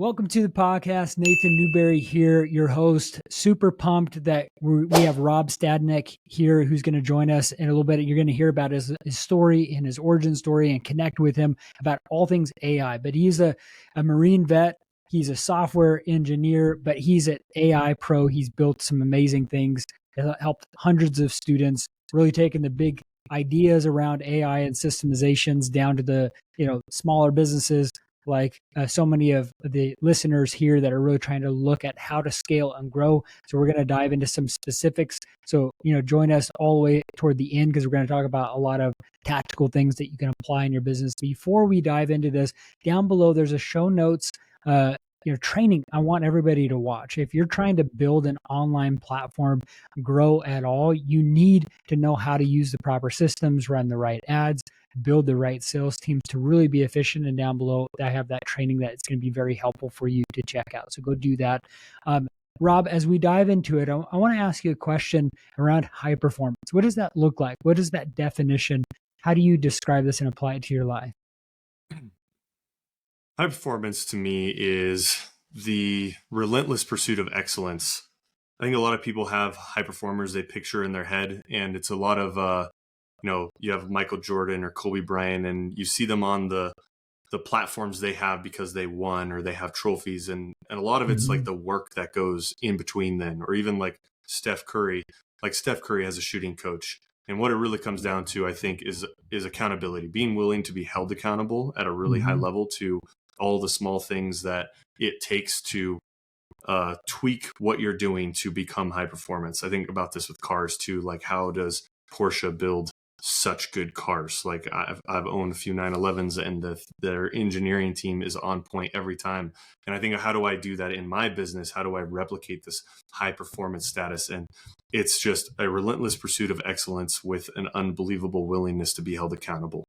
Welcome to the podcast. Nathan Newberry here, your host. Super pumped that we have Rob Stadnick here who's going to join us in a little bit. You're going to hear about his story and his origin story and connect with him about all things AI. But he's a Marine vet. He's a software engineer, but he's an AI pro. He's built some amazing things, helped hundreds of students, really taken the big ideas around AI and systemizations down to the smaller businesses like so many of the listeners here that are really trying to look at how to scale and grow. So we're going to dive into some specifics. So, join us all the way toward the end because we're going to talk about a lot of tactical things that you can apply in your business. Before we dive into this, down below, there's a show notes, training I want everybody to watch. If you're trying to build an online platform, grow at all, you need to know how to use the proper systems, run the right ads, build the right sales teams to really be efficient. And down below, I have that training that it's going to be very helpful for you to check out. So go do that. Rob, as we dive into it, I want to ask you a question around high performance. What does that look like? What is that definition? How do you describe this and apply it to your life? High performance to me is the relentless pursuit of excellence. I think a lot of people have high performers they picture in their head, and it's a lot of, you have Michael Jordan or Kobe Bryant, and you see them on the platforms they have because they won or they have trophies. And a lot of it's like the work that goes in between then, or even like Steph Curry. Like Steph Curry has a shooting coach. And what it really comes down to, I think, is accountability, being willing to be held accountable at a really high level to all the small things that it takes to tweak what you're doing to become high performance. I think about this with cars too. Like, how does Porsche build such good cars? Like, I've owned a few 911s, and their engineering team is on point every time. And I think, how do I do that in my business? How do I replicate this high performance status? And it's just a relentless pursuit of excellence with an unbelievable willingness to be held accountable.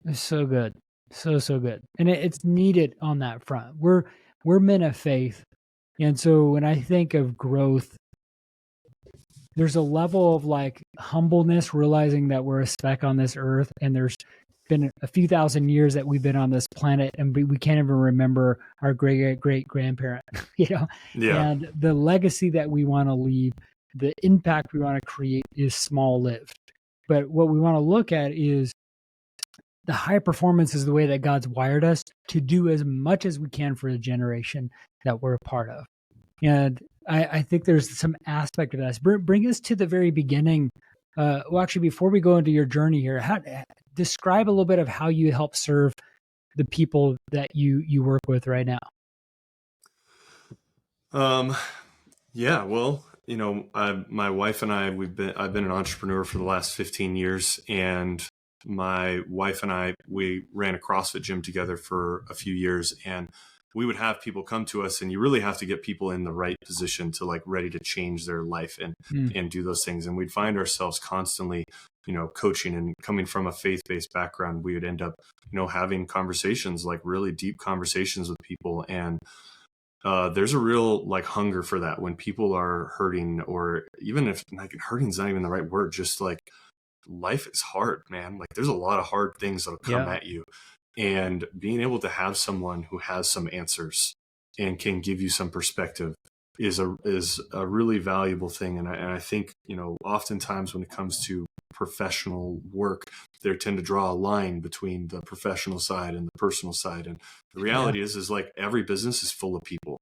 It's so good. So good. And it's needed on that front. We're men of faith. And so when I think of growth, there's a level of like humbleness, realizing that we're a speck on this earth, and there's been a few thousand years that we've been on this planet, and we can't even remember our great grandparent, Yeah. And the legacy that we want to leave, the impact we want to create is small lived. But what we want to look at is the high performance is the way that God's wired us to do as much as we can for the generation that we're a part of. And I think there's some aspect of that. Bring us to the very beginning. Well, actually, before we go into your journey here, describe a little bit of how you help serve the people that you work with right now. Yeah, well, my wife and I've been an entrepreneur for the last 15 years, and my wife and I, we ran a CrossFit gym together for a few years, and we would have people come to us, and you really have to get people in the right position to like ready to change their life and do those things. And we'd find ourselves constantly, coaching, and coming from a faith-based background, we would end up, having conversations, like really deep conversations with people. And there's a real like hunger for that when people are hurting, or even if like hurting is not even the right word, just like life is hard, man. Like, there's a lot of hard things that'll come at you. And being able to have someone who has some answers and can give you some perspective is a really valuable thing. And I think, oftentimes when it comes to professional work, they tend to draw a line between the professional side and the personal side. And the reality is like every business is full of people,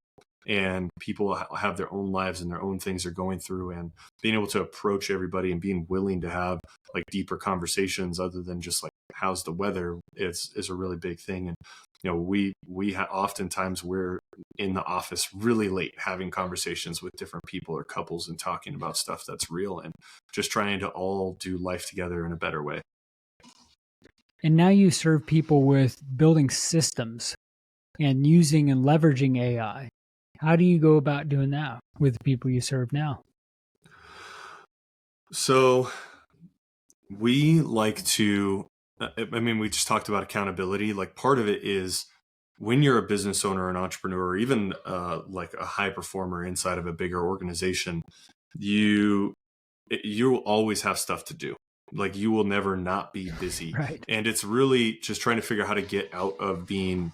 and people have their own lives and their own things they're going through, and being able to approach everybody and being willing to have like deeper conversations other than just like, how's the weather, is a really big thing. And, we oftentimes we're in the office really late having conversations with different people or couples and talking about stuff that's real, and just trying to all do life together in a better way. And now you serve people with building systems and using and leveraging AI. How do you go about doing that with the people you serve now? So we like to, we just talked about accountability. Like, part of it is when you're a business owner, an entrepreneur, or even like a high performer inside of a bigger organization, you always have stuff to do. Like, you will never not be busy. Right. And it's really just trying to figure out how to get out of being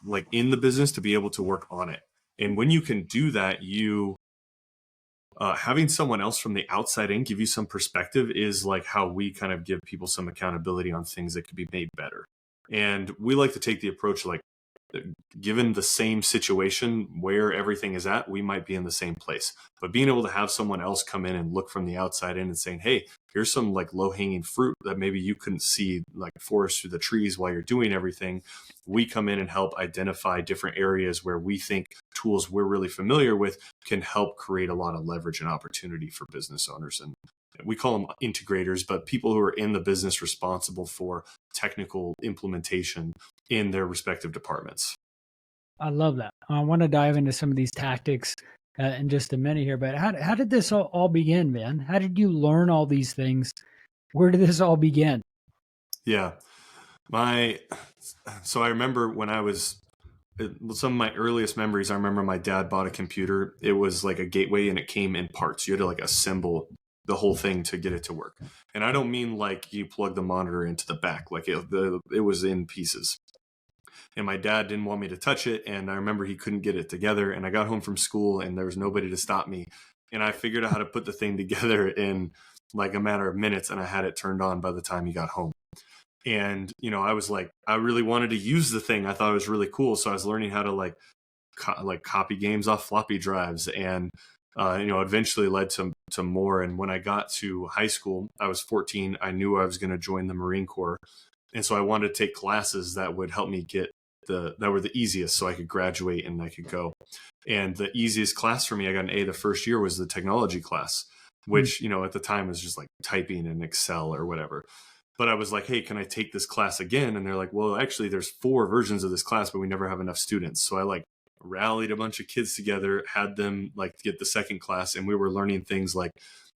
like in the business to be able to work on it. And when you can do that, you having someone else from the outside in give you some perspective is like how we kind of give people some accountability on things that could be made better. And we like to take the approach like, given the same situation where everything is at, we might be in the same place. But being able to have someone else come in and look from the outside in and saying, hey, here's some like low hanging fruit that maybe you couldn't see, like forest through the trees while you're doing everything. We come in and help identify different areas where we think tools we're really familiar with can help create a lot of leverage and opportunity for business owners. And we call them integrators, but people who are in the business responsible for technical implementation in their respective departments. I love that. I want to dive into some of these tactics in just a minute here, but how did this all begin, man? How did you learn all these things? Where did this all begin? Yeah. So I remember when I was, some of my earliest memories, I remember my dad bought a computer. It was like a gateway and it came in parts. You had to like assemble the whole thing to get it to work. And I don't mean like you plug the monitor into the back, like it was in pieces. And my dad didn't want me to touch it. And I remember he couldn't get it together. And I got home from school and there was nobody to stop me. And I figured out how to put the thing together in like a matter of minutes. And I had it turned on by the time he got home. And, you know, I was like, I really wanted to use the thing. I thought it was really cool. So I was learning how to like copy games off floppy drives, and, you know, eventually led to more. And when I got to high school, I was 14. I knew I was going to join the Marine Corps. And so I wanted to take classes that would help me get that were the easiest so I could graduate and I could go. And the easiest class for me, I got an A the first year, was the technology class, which, you know, at the time was just like typing in Excel or whatever. But I was like, hey, can I take this class again? And they're like, well, actually, there's 4 versions of this class, but we never have enough students. So I like rallied a bunch of kids together, had them like get the second class, and we were learning things like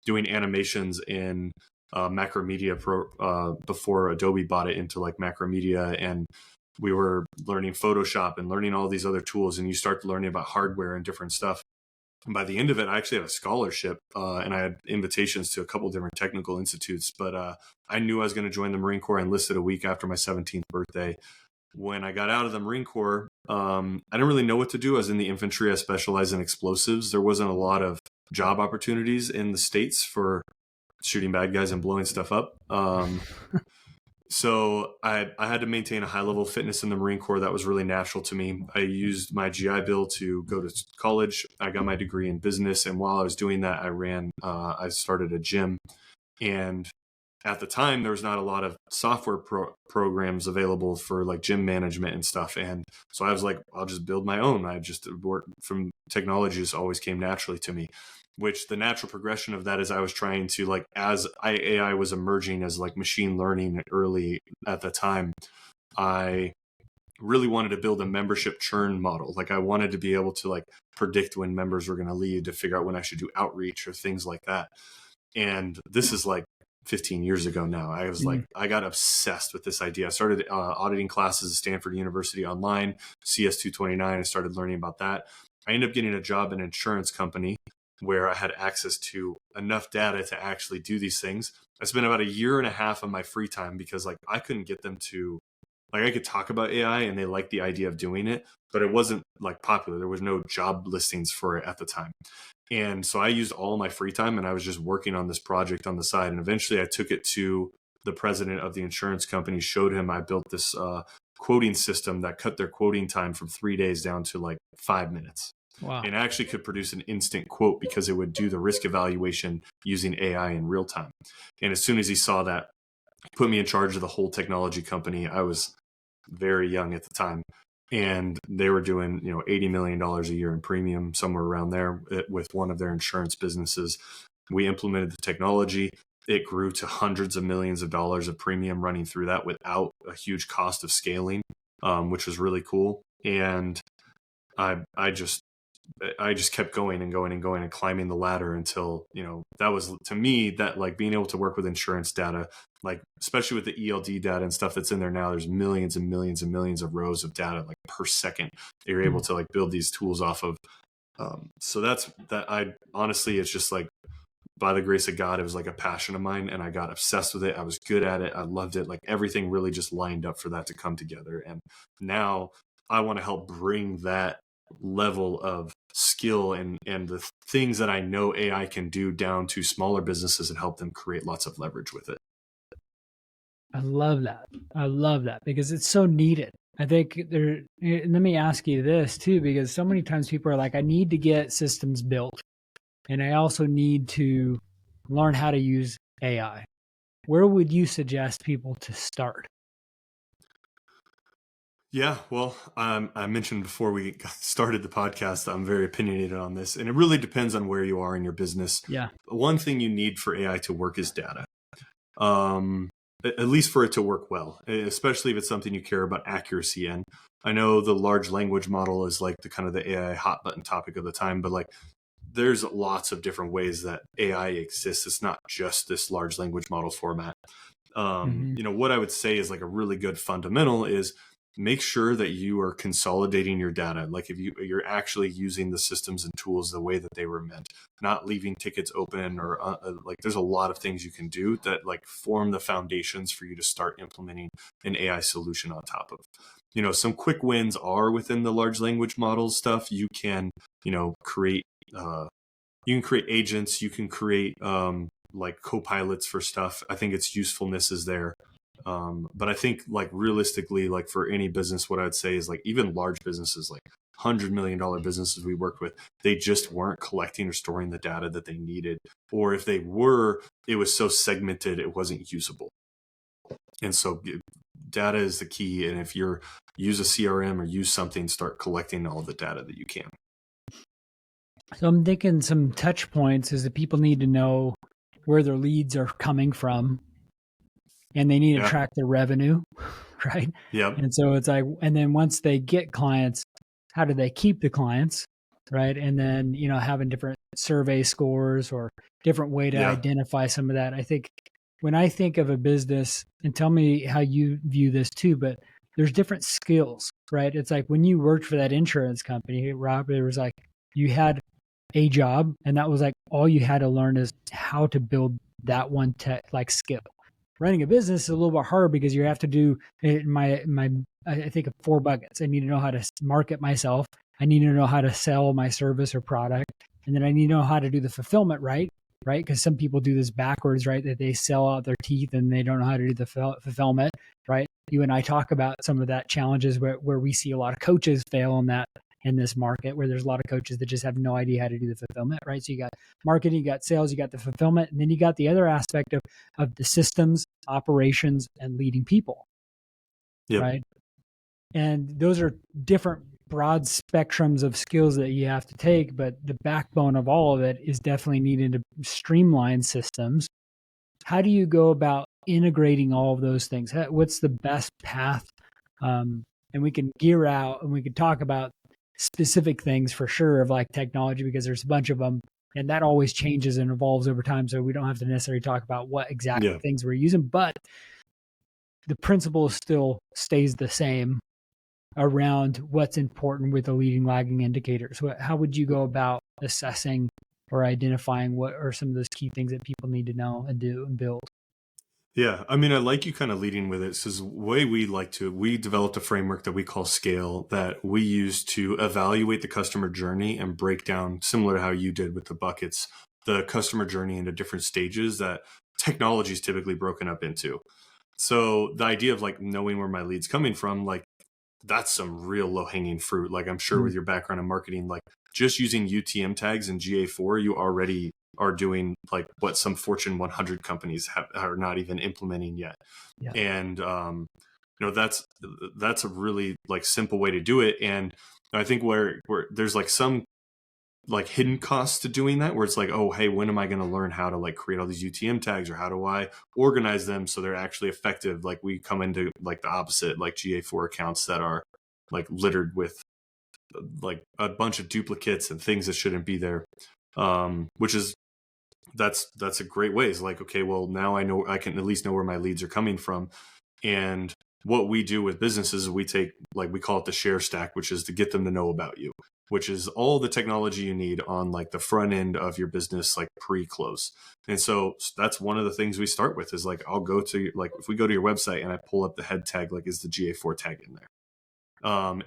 doing animations in Macromedia Pro before Adobe bought it into like Macromedia, and we were learning Photoshop and learning all these other tools, and you start learning about hardware and different stuff. And by the end of it, I actually had a scholarship, and I had invitations to a couple different technical institutes. But I knew I was going to join the Marine Corps. I enlisted a week after my 17th birthday. When I got out of the Marine Corps, I didn't really know what to do. I was in the infantry. I specialized in explosives. There wasn't a lot of job opportunities in the States for shooting bad guys and blowing stuff up. So I had to maintain a high level of fitness in the Marine Corps. That was really natural to me. I used my GI Bill to go to college. I got my degree in business. And while I was doing that, I started a gym. And at the time, there was not a lot of software programs available for like gym management and stuff. And so I was like, I'll just build my own. I just worked from technology, just always came naturally to me. Which the natural progression of that is I was trying to like, as AI was emerging as like machine learning early at the time, I really wanted to build a membership churn model. Like I wanted to be able to like predict when members were going to leave, to figure out when I should do outreach or things like that. And this is like 15 years ago now. I was like, I got obsessed with this idea. I started auditing classes at Stanford University online, CS229. I started learning about that. I ended up getting a job in an insurance company where I had access to enough data to actually do these things. I spent about 1.5 years of my free time because like I couldn't get them to, like I could talk about AI and they liked the idea of doing it, but it wasn't like popular. There was no job listings for it at the time. And so I used all my free time and I was just working on this project on the side. And eventually I took it to the president of the insurance company, showed him I built this quoting system that cut their quoting time from 3 days down to like 5 minutes. Wow. And actually could produce an instant quote because it would do the risk evaluation using AI in real time. And as soon as he saw that, he put me in charge of the whole technology company. I was very young at the time. And they were doing, you know, $80 million a year in premium, somewhere around there, with one of their insurance businesses. We implemented the technology. It grew to hundreds of millions of dollars of premium running through that without a huge cost of scaling, which was really cool. And I just kept going and going and going and climbing the ladder until, you know, that was, to me, that like being able to work with insurance data, like especially with the ELD data and stuff that's in there now, there's millions and millions and millions of rows of data like per second that you're able to like build these tools off of. So that's that. I honestly, it's just like, by the grace of God, it was like a passion of mine and I got obsessed with it. I was good at it. I loved it. Like everything really just lined up for that to come together. And now I want to help bring that level of skill and the things that I know AI can do down to smaller businesses and help them create lots of leverage with it. I love that. I love that because it's so needed. I think there, and let me ask you this too, because so many times people are like, I need to get systems built and I also need to learn how to use AI. Where would you suggest people to start? Yeah, well, I mentioned before we started the podcast, I'm very opinionated on this, and it really depends on where you are in your business. Yeah. One thing you need for AI to work is data. Um, at least for it to work well, especially if it's something you care about accuracy in. I know the large language model is like the kind of the AI hot button topic of the time, but like there's lots of different ways that AI exists. It's not just this large language model format. Mm-hmm. What I would say is like a really good fundamental is make sure that you are consolidating your data. Like if you're actually using the systems and tools the way that they were meant, not leaving tickets open or like there's a lot of things you can do that like form the foundations for you to start implementing an AI solution on top of. Some quick wins are within the large language model stuff. You can, create, agents, you can create, like co-pilots for stuff. I think its usefulness is there. But I think like realistically, like for any business, what I'd say is like even large businesses, like $100 million businesses we worked with, they just weren't collecting or storing the data that they needed. Or if they were, it was so segmented, it wasn't usable. And so data is the key. And if you're use a CRM or use something, start collecting all the data that you can. So I'm thinking some touch points is that people need to know where their leads are coming from and they need to track their revenue, right? Yep. And so it's like, and then once they get clients, how do they keep the clients, right? And then, having different survey scores or different way to identify some of that. I think when I think of a business, and tell me how you view this too, but there's different skills, right? It's like when you worked for that insurance company, Rob, there was like, you had a job and that was like all you had to learn is how to build that one tech like skill. Running a business is a little bit harder because you have to do I think of 4 buckets. I need to know how to market myself. I need to know how to sell my service or product. And then I need to know how to do the fulfillment right? Because some people do this backwards, right? That they sell out their teeth and they don't know how to do the fulfillment, right? You and I talk about some of that challenges where we see a lot of coaches fail on that in this market, where there's a lot of coaches that just have no idea how to do the fulfillment, right? So you got marketing, you got sales, you got the fulfillment, and then you got the other aspect of the systems, operations, and leading people, right? And those are different broad spectrums of skills that you have to take, but the backbone of all of it is definitely needed to streamline systems. How do you go about integrating all of those things? What's the best path? And we can gear out and we can talk about specific things for sure of like technology, because there's a bunch of them and that always changes and evolves over time. So we don't have to necessarily talk about what exact things we're using, but the principle still stays the same around what's important with the leading lagging indicators. How would you go about assessing or identifying what are some of those key things that people need to know and do and build? Yeah, I mean, I like you kind of leading with it. So the way we developed a framework that we call Scale that we use to evaluate the customer journey and break down, similar to how you did with the buckets, the customer journey into different stages that technology is typically broken up into. So the idea of like knowing where my lead's coming from, like that's some real low hanging fruit. Like I'm sure with your background in marketing, like just using UTM tags in GA4, you already are doing like what some Fortune 100 companies are not even implementing yet. Yeah. And, that's a really like simple way to do it. And I think where there's like some like hidden costs to doing that, where it's like, oh, hey, when am I going to learn how to like create all these UTM tags, or how do I organize them so they're actually effective? Like we come into like the opposite, like GA4 accounts that are like littered with like a bunch of duplicates and things that shouldn't be there. Which is that's a great way. It's like, okay, well now I know, I can at least know where my leads are coming from. And what we do with businesses is we take, like, we call it the share stack, which is to get them to know about you, which is all the technology you need on like the front end of your business, like pre-close. And so that's one of the things we start with is like, I'll go to like, if we go to your website and I pull up the head tag, like is the GA4 tag in there?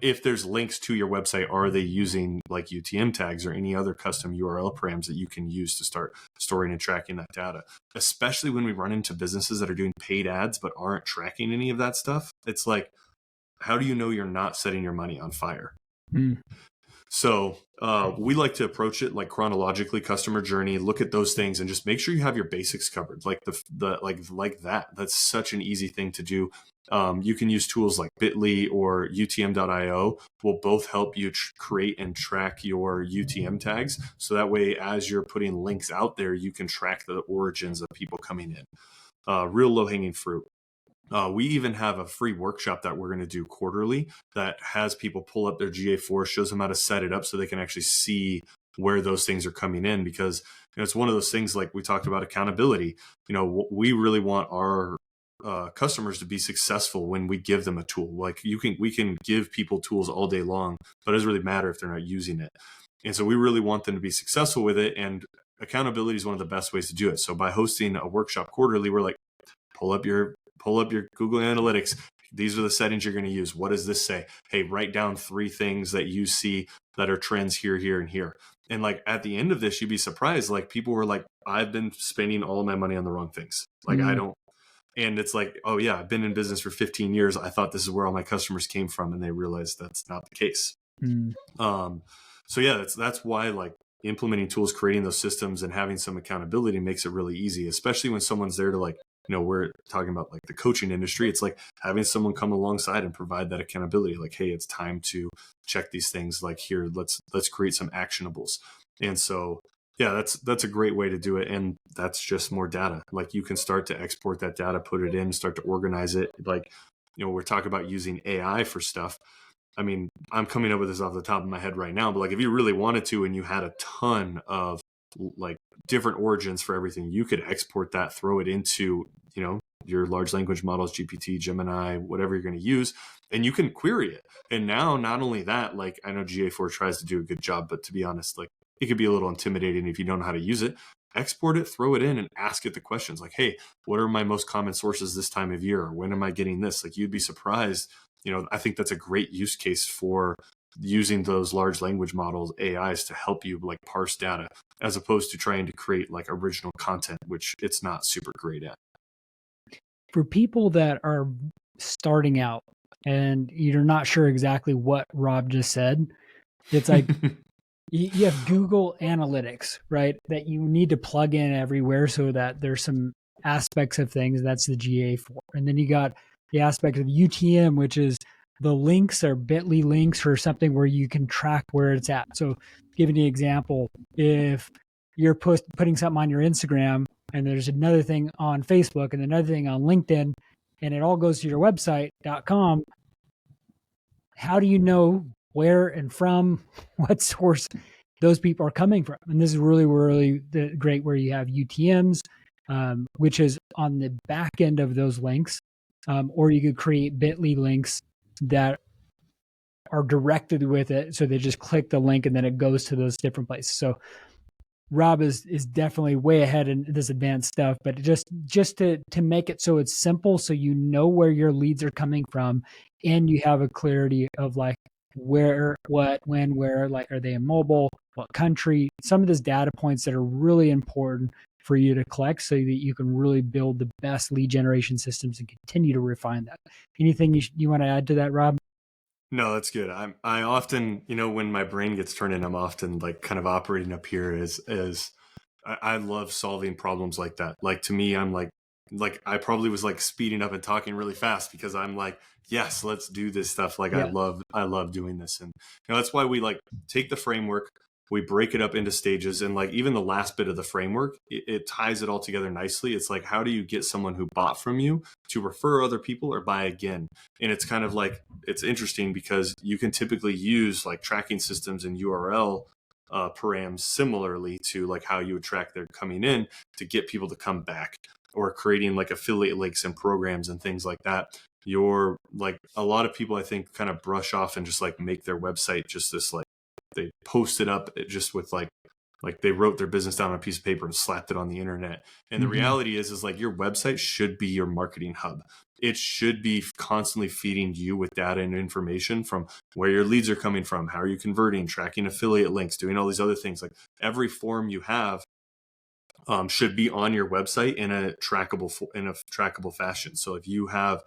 If there's links to your website, are they using like UTM tags or any other custom URL params that you can use to start storing and tracking that data? Especially when we run into businesses that are doing paid ads but aren't tracking any of that stuff. It's like, how do you know you're not setting your money on fire? Mm. So we like to approach it like chronologically, customer journey, look at those things and just make sure you have your basics covered. Like like that. That's such an easy thing to do. You can use tools like Bitly or UTM.io will both help you create and track your UTM tags. So that way, as you're putting links out there, you can track the origins of people coming in. Real low hanging fruit. We even have a free workshop that we're going to do quarterly that has people pull up their GA4, shows them how to set it up so they can actually see where those things are coming in, because it's one of those things like we talked about accountability. We really want our customers to be successful when we give them a tool. Like we can give people tools all day long, but it doesn't really matter if they're not using it. And so we really want them to be successful with it. And accountability is one of the best ways to do it. So by hosting a workshop quarterly, we're like, pull up your Google Analytics. These are the settings you're going to use. What does this say? Hey, write down 3 things that you see that are trends here, here, and here. And like at the end of this, you'd be surprised. Like people were like, I've been spending all of my money on the wrong things. Like I don't. And it's like, oh yeah, I've been in business for 15 years. I thought this is where all my customers came from. And they realized that's not the case. So yeah, that's why like implementing tools, creating those systems and having some accountability makes it really easy, especially when someone's there to like, we're talking about like the coaching industry. It's like having someone come alongside and provide that accountability. Like, hey, it's time to check these things. Like here, let's create some actionables. And so, yeah, that's a great way to do it. And that's just more data. Like you can start to export that data, put it in, start to organize it. Like, we're talking about using AI for stuff. I mean, I'm coming up with this off the top of my head right now, but like if you really wanted to, and you had a ton of like different origins for everything, you could export that, throw it into, your large language models, GPT, Gemini, whatever you're going to use, and you can query it. And now, not only that, like I know GA4 tries to do a good job, but to be honest, like it could be a little intimidating if you don't know how to use it. Export it, throw it in, and ask it the questions like, hey, what are my most common sources this time of year? Or when am I getting this? Like you'd be surprised. I think that's a great use case for using those large language models, AIs, to help you like parse data, as opposed to trying to create like original content, which it's not super great at. For people that are starting out and you're not sure exactly what Rob just said, it's like you have Google Analytics, right? That you need to plug in everywhere so that there's some aspects of things. That's the GA4. And then you got the aspect of UTM, which is the links or Bitly links or something where you can track where it's at. So giving you an example, if you're putting something on your Instagram and there's another thing on Facebook and another thing on LinkedIn, and it all goes to your website.com, how do you know where and from what source those people are coming from? And this is really, really great where you have UTMs, which is on the back end of those links, or you could create Bitly links that are directed with it. So they just click the link and then it goes to those different places. So Rob is definitely way ahead in this advanced stuff, but just to make it so it's simple, so you know where your leads are coming from, and you have a clarity of like where, what, when, where, like are they in mobile, what country, some of those data points that are really important for you to collect so that you can really build the best lead generation systems and continue to refine that. Anything you want to add to that, Rob? No, that's good. I often, when my brain gets turned in, I'm often like kind of operating up here as I love solving problems like that. Like to me, I'm like I probably was like speeding up and talking really fast because I'm like, yes, let's do this stuff. Like Yeah. I love doing this. And that's why we like take the framework, we break it up into stages, and like even the last bit of the framework, it ties it all together nicely. It's like, how do you get someone who bought from you to refer other people or buy again? And it's kind of like, it's interesting because you can typically use like tracking systems and URL params similarly to like how you would track their coming in to get people to come back, or creating like affiliate links and programs and things like that. You're like, a lot of people I think kind of brush off and just like make their website just this like, they post it up just with like they wrote their business down on a piece of paper and slapped it on the internet. And the reality is like your website should be your marketing hub. it should be constantly feeding you with data and information from where your leads are coming from, how are you converting, tracking affiliate links, doing all these other things. Like every form you have should be on your website in a trackable fashion. So if you have,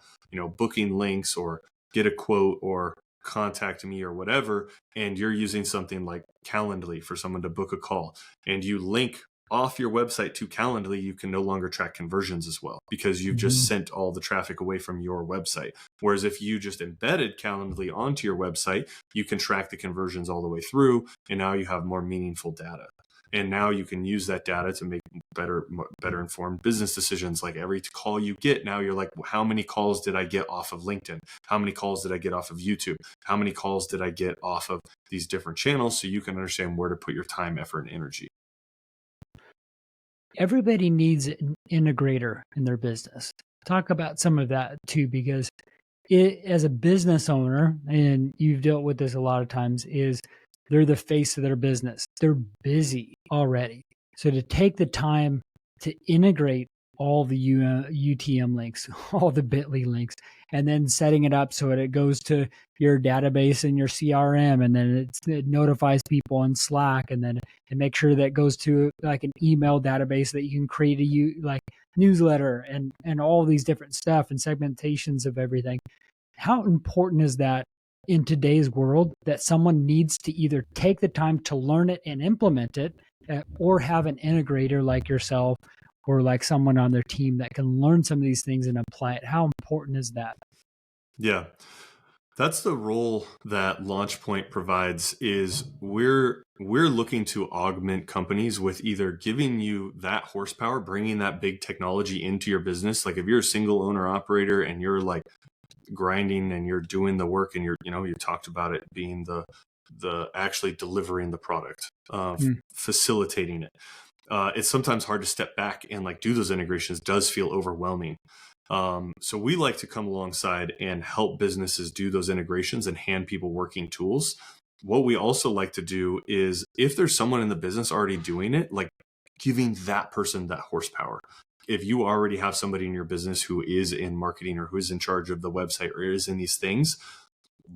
booking links or get a quote or contact me or whatever, and you're using something like Calendly for someone to book a call, and you link off your website to Calendly, you can no longer track conversions as well because you've just sent all the traffic away from your website. Whereas if you just embedded Calendly onto your website, you can track the conversions all the way through, and now you have more meaningful data. And now you can use that data to make better informed business decisions. Like every call you get, now you're like, how many calls did I get off of LinkedIn? How many calls did I get off of YouTube? How many calls did I get off of these different channels? So you can understand where to put your time, effort, and energy. Everybody needs an integrator in their business. Talk about some of that too, because as a business owner, and you've dealt with this a lot of times, is they're the face of their business. They're busy already. So to take the time to integrate all the UTM links, all the Bitly links, and then setting it up so that it goes to your database and your CRM, and then it notifies people on Slack, and then it makes sure that it goes to like an email database that you can create a newsletter and all these different stuff and segmentations of everything. How important is that in today's world that someone needs to either take the time to learn it and implement it, or have an integrator like yourself or like someone on their team that can learn some of these things and apply it? How important is that? Yeah, that's the role that LaunchPoint provides. Is we're looking to augment companies with either giving you that horsepower, bringing that big technology into your business. Like if you're a single owner operator and you're like grinding and you're doing the work, and you talked about it being the actually delivering the product, facilitating it. It's sometimes hard to step back and like do those integrations. Does feel overwhelming. So we like to come alongside and help businesses do those integrations and hand people working tools. What we also like to do is if there's someone in the business already doing it, like giving that person that horsepower. If you already have somebody in your business who is in marketing or who is in charge of the website or is in these things,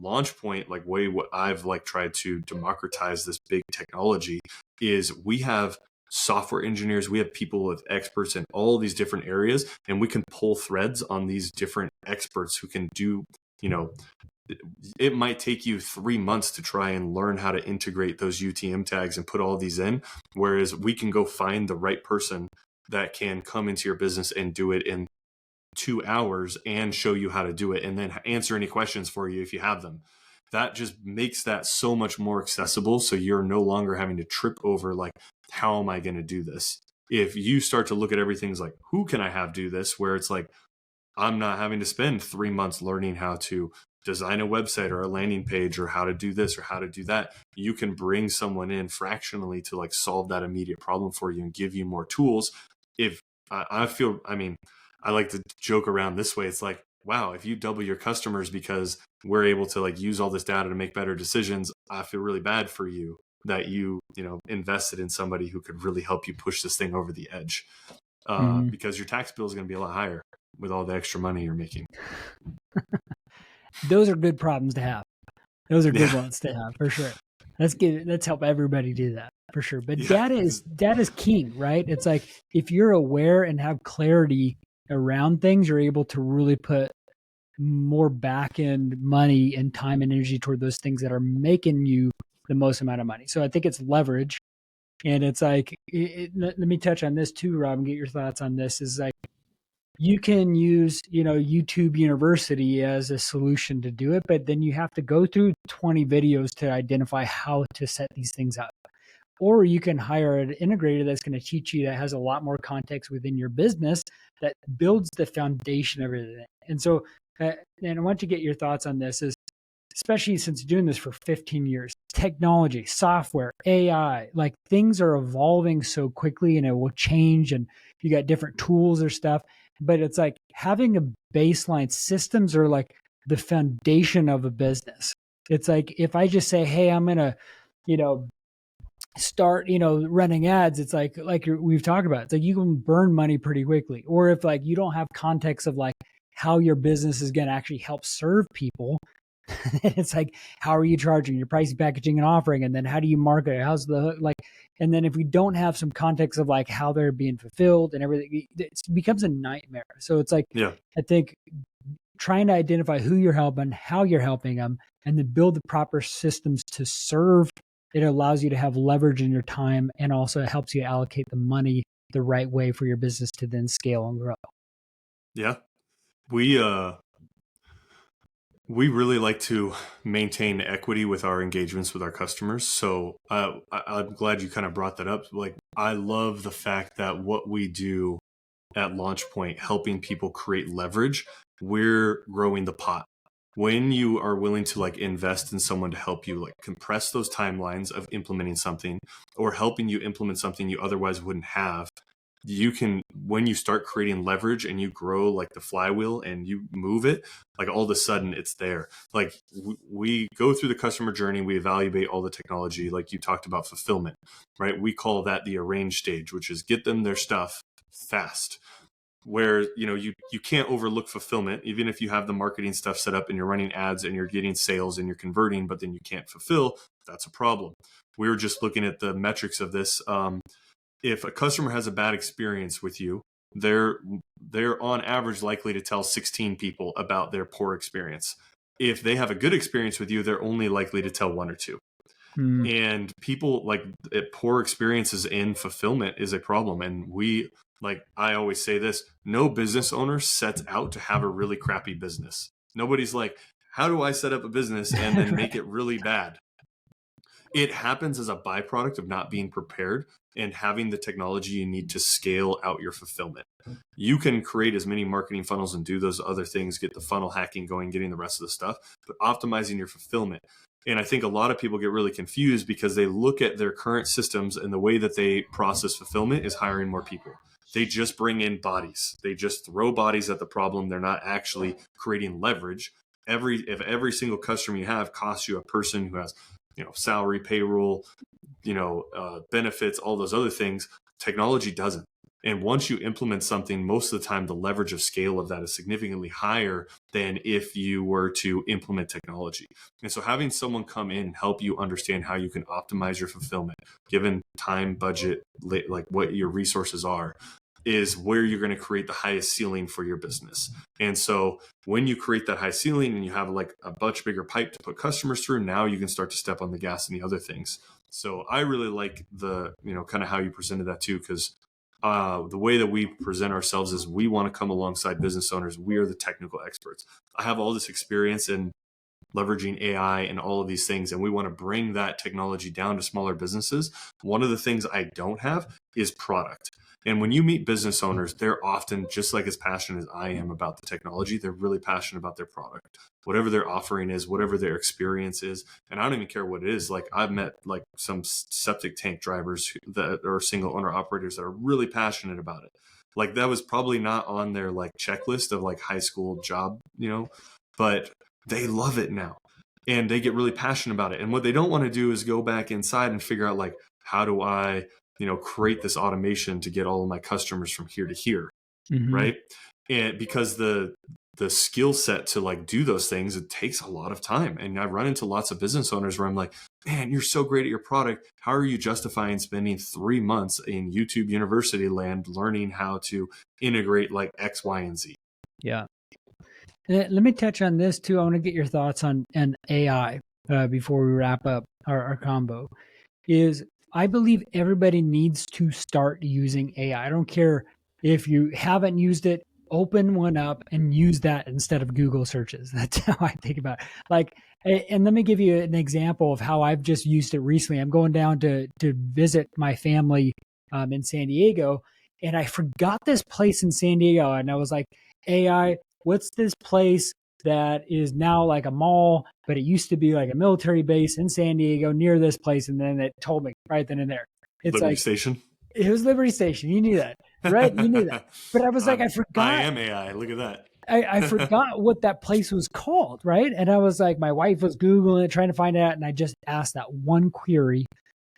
LaunchPoint, like what I've like tried to democratize this big technology is we have software engineers, we have people with experts in all these different areas, and we can pull threads on these different experts who can do, it might take you 3 months to try and learn how to integrate those UTM tags and put all these in, whereas we can go find the right person that can come into your business and do it in 2 hours and show you how to do it and then answer any questions for you if you have them. That just makes that so much more accessible. So you're no longer having to trip over like, how am I going to do this? If you start to look at everything as like, who can I have do this? Where it's like, I'm not having to spend 3 months learning how to design a website or a landing page or how to do this or how to do that. You can bring someone in fractionally to like solve that immediate problem for you and give you more tools. If I like to joke around this way. It's like, wow, if you double your customers because we're able to like use all this data to make better decisions, I feel really bad for you that you invested in somebody who could really help you push this thing over the edge, because your tax bill is going to be a lot higher with all the extra money you're making. Those are good problems to have. Those are good ones to have for sure. Let's help everybody do that for sure. But data is king, right? It's like if you're aware and have clarity around things, you're able to really put more back end money and time and energy toward those things that are making you the most amount of money. So I think it's leverage. And it's like, let me touch on this too, Rob, and get your thoughts on this. Is like, you can use, YouTube University as a solution to do it, but then you have to go through 20 videos to identify how to set these things up. Or you can hire an integrator that's going to teach you, that has a lot more context within your business, that builds the foundation of everything. And so, and I want to get your thoughts on this, is especially since doing this for 15 years, technology, software, AI, like things are evolving so quickly and it will change, and you got different tools or stuff. But it's like having a baseline, systems are like the foundation of a business. It's like if I just say, hey, I'm going to, start, running ads, it's like we've talked about, it's like you can burn money pretty quickly. Or if like you don't have context of like, how your business is going to actually help serve people. It's like, how are you charging your pricing, packaging, and offering? And then how do you market it? How's the like, and then if we don't have some context of like how they're being fulfilled and everything, it becomes a nightmare. So it's like, Yeah. I think trying to identify who you're helping, how you're helping them, and then build the proper systems to serve. It allows you to have leverage in your time, and also it helps you allocate the money the right way for your business to then scale and grow. Yeah. We really like to maintain equity with our engagements with our customers. So I'm glad you kind of brought that up. Like, I love the fact that what we do at LaunchPoint, helping people create leverage, we're growing the pot. When you are willing to like invest in someone to help you like compress those timelines of implementing something, or helping you implement something you otherwise wouldn't have, you can, when you start creating leverage and you grow like the flywheel and you move it, like all of a sudden it's there. Like we go through the customer journey, we evaluate all the technology, like you talked about fulfillment, right? We call that the arrange stage, which is get them their stuff fast. Where you can't overlook fulfillment, even if you have the marketing stuff set up and you're running ads and you're getting sales and you're converting, but then you can't fulfill. That's a problem. We were just looking at the metrics of this. If a customer has a bad experience with you, they're on average likely to tell 16 people about their poor experience. If they have a good experience with you, they're only likely to tell one or two. And people like poor experiences in fulfillment is a problem. And I always say this, no business owner sets out to have a really crappy business. Nobody's like, how do I set up a business and then make it really bad? It happens as a byproduct of not being prepared and having the technology you need to scale out your fulfillment. You can create as many marketing funnels and do those other things, get the funnel hacking going, getting the rest of the stuff, but optimizing your fulfillment. And I think a lot of people get really confused because they look at their current systems and the way that they process fulfillment is hiring more people. They just bring in bodies. They just throw bodies at the problem. They're not actually creating leverage. If every single customer you have costs you a person who has salary, payroll, benefits, all those other things, technology doesn't. And once you implement something, most of the time, the leverage of scale of that is significantly higher than if you were to implement technology. And so having someone come in and help you understand how you can optimize your fulfillment, given time, budget, like what your resources are, is where you're going to create the highest ceiling for your business. And so when you create that high ceiling and you have like a much bigger pipe to put customers through, now you can start to step on the gas and the other things. So I really like the, kind of how you presented that too, because the way that we present ourselves is we want to come alongside business owners. We are the technical experts. I have all this experience in leveraging AI and all of these things, and we want to bring that technology down to smaller businesses. One of the things I don't have is product. And when you meet business owners, they're often just like as passionate as I am about the technology. They're really passionate about their product, whatever their offering is, whatever their experience is. And I don't even care what it is. Like I've met like some septic tank drivers that are single owner operators that are really passionate about it. Like that was probably not on their like checklist of like high school job, but they love it now and they get really passionate about it. And what they don't want to do is go back inside and figure out like, how do I create this automation to get all of my customers from here to here, right? And because the skill set to like do those things, it takes a lot of time. And I run into lots of business owners where I'm like, man, you're so great at your product. How are you justifying spending 3 months in YouTube University land learning how to integrate like X, Y, and Z? Yeah. Let me touch on this too. I want to get your thoughts on AI before we wrap up our combo. I believe everybody needs to start using AI. I don't care if you haven't used it, open one up and use that instead of Google searches. That's how I think about it. Like, and let me give you an example of how I've just used it recently. I'm going down to visit my family in San Diego, and I forgot this place in San Diego, and I was like, AI, what's this place that is now like a mall, but it used to be like a military base in San Diego near this place? And then it told me right then and there. It's Liberty like Station. It was Liberty Station. You knew that, right? You knew that. But I was like, I forgot. I am AI. Look at that. I forgot what that place was called, right? And I was like, my wife was Googling it, trying to find out. And I just asked that one query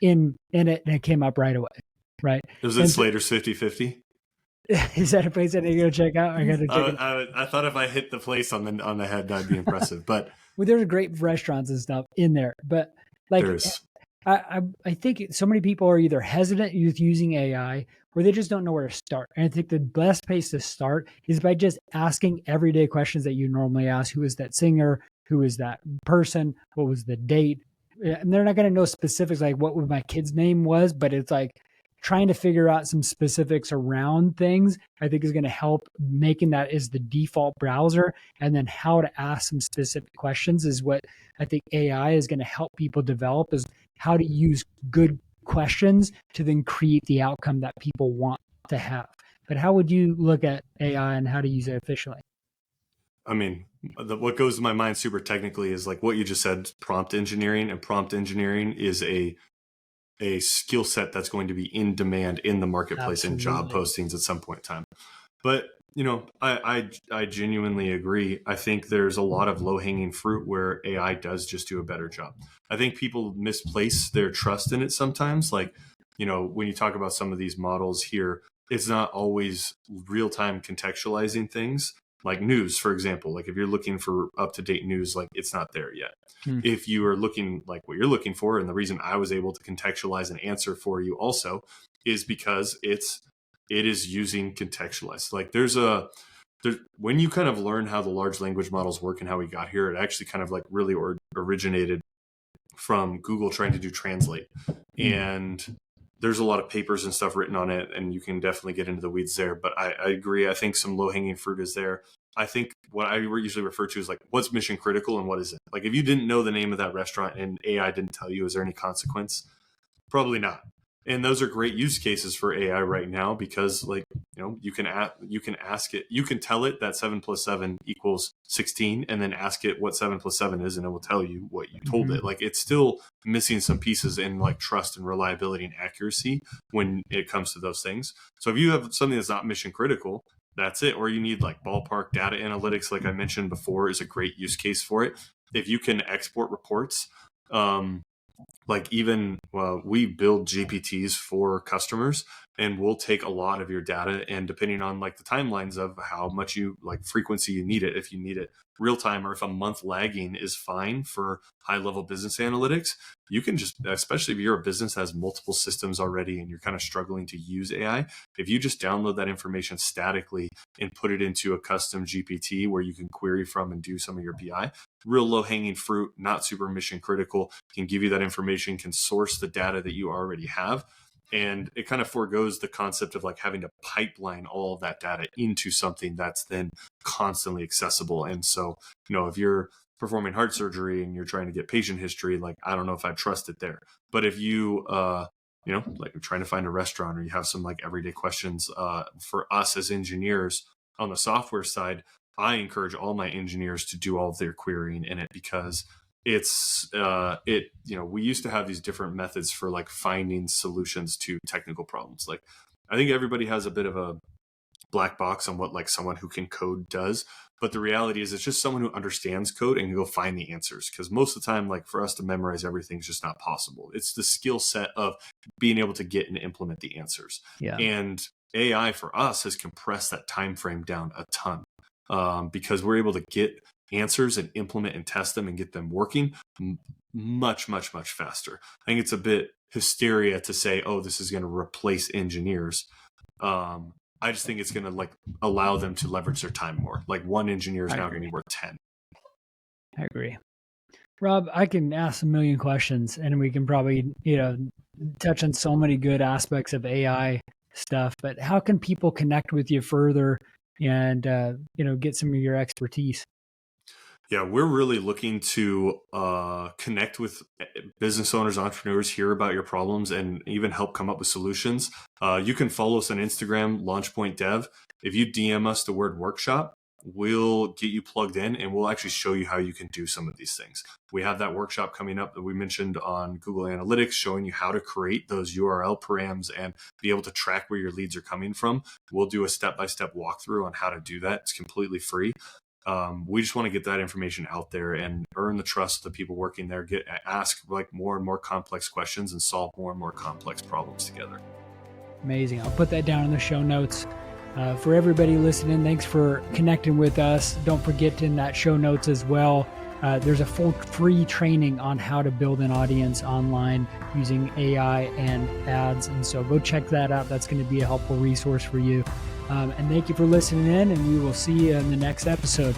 in it, and it came up right away, right? Was it Slater's 50/50? Is that a place that you're going to check out? I got to check it. I thought if I hit the place on the head, that'd be impressive. But well, there's great restaurants and stuff in there, but like there's, I think so many people are either hesitant with using AI or they just don't know where to start. And I think the best place to start is by just asking everyday questions that you normally ask. Who is that singer? Who is that person? What was the date? And they're not going to know specifics like what my kid's name was, but it's like trying to figure out some specifics around things, I think is going to help making that as the default browser. And then how to ask some specific questions is what I think AI is going to help people develop, is how to use good questions to then create the outcome that people want to have. But how would you look at AI and how to use it efficiently? I mean, what goes to my mind super technically is like what you just said, prompt engineering. And prompt engineering is a skill set that's going to be in demand in the marketplace and job postings at some point in time. But I genuinely agree. I think there's a lot of low hanging fruit where AI does just do a better job. I think people misplace their trust in it sometimes. Like, when you talk about some of these models here, it's not always real time contextualizing things. Like news, for example, like if you're looking for up-to-date news, like it's not there yet. If you are looking like what you're looking for, and the reason I was able to contextualize an answer for you also is because it is using contextualized. Like when you kind of learn how the large language models work and how we got here, it actually kind of like really originated from Google trying to do translate. And there's a lot of papers and stuff written on it, and you can definitely get into the weeds there. But I agree. I think some low-hanging fruit is there. I think what I usually refer to is like what's mission critical and what isn't. Like if you didn't know the name of that restaurant and AI didn't tell you, is there any consequence? Probably not. And those are great use cases for AI right now because, like, you can ask it, you can tell it that 7 + 7 = 16, and then ask it what 7 + 7 is, and it will tell you what you told it. Like, it's still missing some pieces in like trust and reliability and accuracy when it comes to those things. So if you have something that's not mission critical, that's it. Or you need like ballpark data analytics, like I mentioned before, is a great use case for it. If you can export reports, like even we build GPTs for customers, and we'll take a lot of your data, and depending on like the timelines of how much you like frequency you need it, if you need it real time or if a month lagging is fine for high level business analytics, you can just, especially if you're a business that has multiple systems already and you're kind of struggling to use AI, if you just download that information statically and put it into a custom GPT where you can query from and do some of your BI, real low hanging fruit, not super mission critical, can give you that information, can source the data that you already have. And it kind of forgoes the concept of like having to pipeline all of that data into something that's then constantly accessible. And so, if you're performing heart surgery and you're trying to get patient history, like, I don't know if I trust it there. But if you, like you're trying to find a restaurant or you have some like everyday questions, for us as engineers on the software side, I encourage all my engineers to do all of their querying in it because it's we used to have these different methods for like finding solutions to technical problems. Like I think everybody has a bit of a black box on what like someone who can code does, but the reality is it's just someone who understands code and can go find the answers, because most of the time, like for us to memorize everything is just not possible. It's the skill set of being able to get and implement the answers. And AI for us has compressed that time frame down a ton, because we're able to get answers and implement and test them and get them working much, much, much faster. I think it's a bit hysteria to say, oh, this is going to replace engineers. I just think it's going to like allow them to leverage their time more. Like one engineer is now going to be worth 10. I agree. Rob, I can ask a million questions and we can probably, touch on so many good aspects of AI stuff, but how can people connect with you further and, get some of your expertise? Yeah, we're really looking to connect with business owners, entrepreneurs, hear about your problems, and even help come up with solutions. You can follow us on Instagram, LaunchPointDev. If you DM us the word workshop, we'll get you plugged in and we'll actually show you how you can do some of these things. We have that workshop coming up that we mentioned on Google Analytics, showing you how to create those URL params and be able to track where your leads are coming from. We'll do a step-by-step walkthrough on how to do that. It's completely free. We just want to get that information out there and earn the trust of the people working there, ask like more and more complex questions and solve more and more complex problems together. Amazing. I'll put that down in the show notes. For everybody listening, thanks for connecting with us. Don't forget in that show notes as well, there's a full free training on how to build an audience online using AI and ads. And so go check that out. That's going to be a helpful resource for you. And thank you for listening in, and we will see you in the next episode.